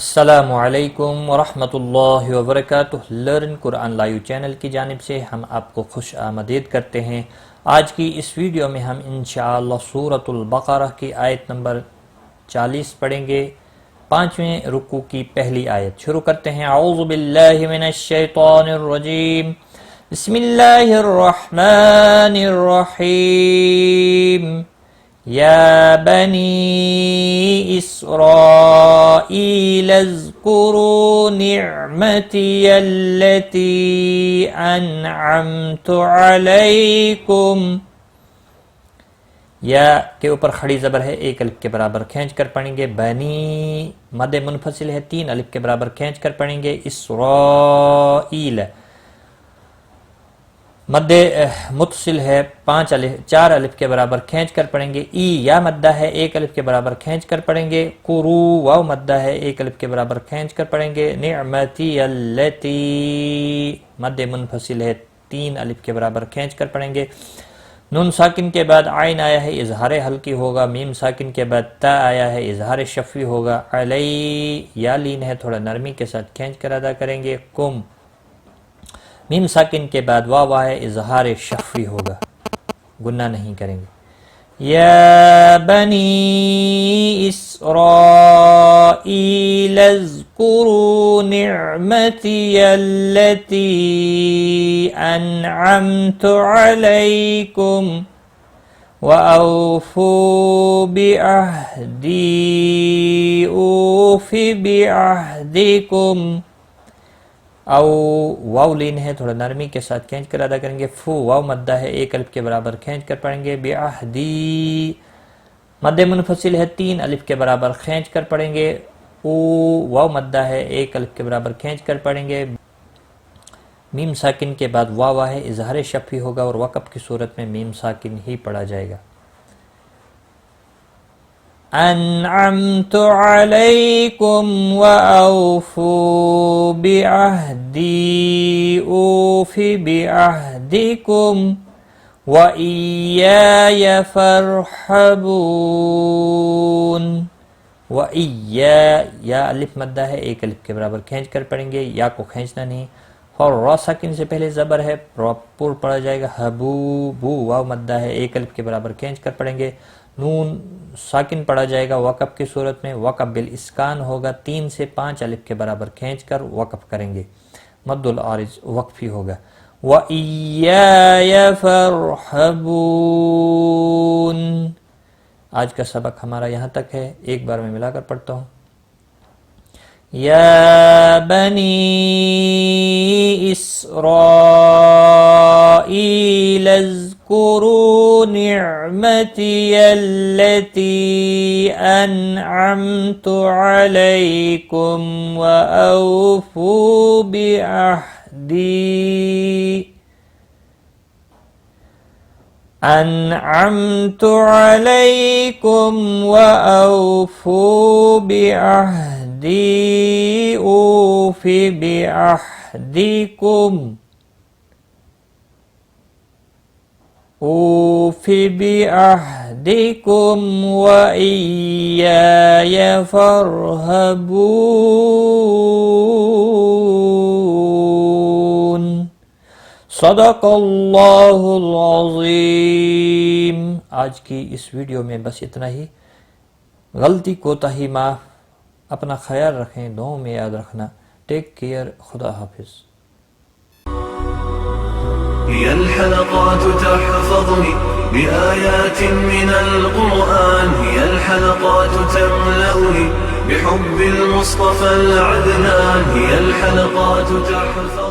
السلام علیکم ورحمۃ اللہ وبرکاتہ۔ لرن قرآن لائیو چینل کی جانب سے ہم آپ کو خوش آمدید کرتے ہیں۔ آج کی اس ویڈیو میں ہم انشاءاللہ سورۃ البقرہ کی آیت نمبر 40 پڑھیں گے، 5ویں رکوع کی پہلی آیت۔ شروع کرتے ہیں۔ اعوذ باللہ من الشیطان الرجیم، بسم اللہ الرحمن الرحیم۔ یا بنی اسرائیل اذکروا نعمتی التي انعمت علیکم۔ یا کے اوپر کھڑی زبر ہے، ایک الف کے برابر کھینچ کر پڑھیں گے۔ بنی مد منفصل ہے، 3 الف کے برابر کھینچ کر پڑھیں گے۔ اسرائیل مد متصل ہے، 4 الف کے برابر کھینچ کر پڑھیں گے۔ ای یا مدہ ہے، 1 الف کے برابر کھینچ کر پڑھیں گے۔ قرو واو مدہ ہے، 1 الف کے برابر کھینچ کر پڑھیں گے۔ نعمتی التی مد منفصل ہے، 3 الف کے برابر کھینچ کر پڑھیں گے۔ نون ساکن کے بعد عین آیا ہے، اظہار حلقی ہوگا۔ میم ساکن کے بعد تا آیا ہے، اظہار شفوی ہوگا۔ علی یا لین ہے، تھوڑا نرمی کے ساتھ کھینچ کر ادا کریں گے۔ کم میم ساکن کے بعد واو ہے، اظہار شفوی ہوگا، گناہ نہیں کریں گے۔ یا بنی اسرائیل اذکروا نعمتی التی انعمت علیکم وَأَوْفُوا بِعَهْدِي أُوفِ بِعَهْدِكُمْ۔ او واو لین ہے، تھوڑا نرمی کے ساتھ کھینچ کر ادا کریں گے۔ فو واو مدہ ہے، 1 الف کے برابر کھینچ کر پڑھیں گے۔ بعہدی مد منفصل ہے، 3 الف کے برابر کھینچ کر پڑھیں گے۔ او واو مدہ ہے، 1 الف کے برابر کھینچ کر پڑھیں گے۔ میم ساکن کے بعد واو ہے، اظہار شفوی ہوگا اور وقف کی صورت میں میم ساکن ہی پڑھا جائے گا۔ انعمت علیکم وَأَوْفُوا بِعَهْدِي أُوفِ بِعَهْدِكُمْ وَإِيَّايَ فَارْحَبُونِ۔ یا الف مدہ ہے، 1 الف کے برابر کھینچ کر پڑھیں گے۔ یا کو کھینچنا نہیں، اور را ساکن سے پہلے زبر ہے، پور پڑھا جائے گا۔ حبو بو واو مدہ ہے، 1 الف کے برابر کھینچ کر پڑھیں گے۔ نون ساکن پڑھا جائے گا وقف کی صورت میں، وقف بالاسکان ہوگا، 3 سے 5 الف کے برابر کھینچ کر وقف کریں گے۔ مد العارض وقفی ہوگا۔ وَإِيَّايَ فَارْحَبُونِ۔ آج کا سبق ہمارا یہاں تک ہے، ایک بار میں ملا کر پڑھتا ہوں۔ یا بنی اسرائیل اذکروا نعمتی التی انعمت علیکم وأوفوا بعہدی انعمت علیکم وأوفوا بعہدی اوف بعہدکم اوف بعہدکم وإیایا فارہبون۔ صدق اللہ العظیم۔ آج کی اس ویڈیو میں بس اتنا ہی۔ غلطی کوتاہی معاف، اپنا خیال رکھیں، دعاؤں میں یاد رکھنا۔ ٹیک کیئر، خدا حافظ۔ هي الحلقات تحفظني بآيات من القرآن، هي الحلقات تملأني بحب المصطفى العدنان، هي الحلقات تحفظني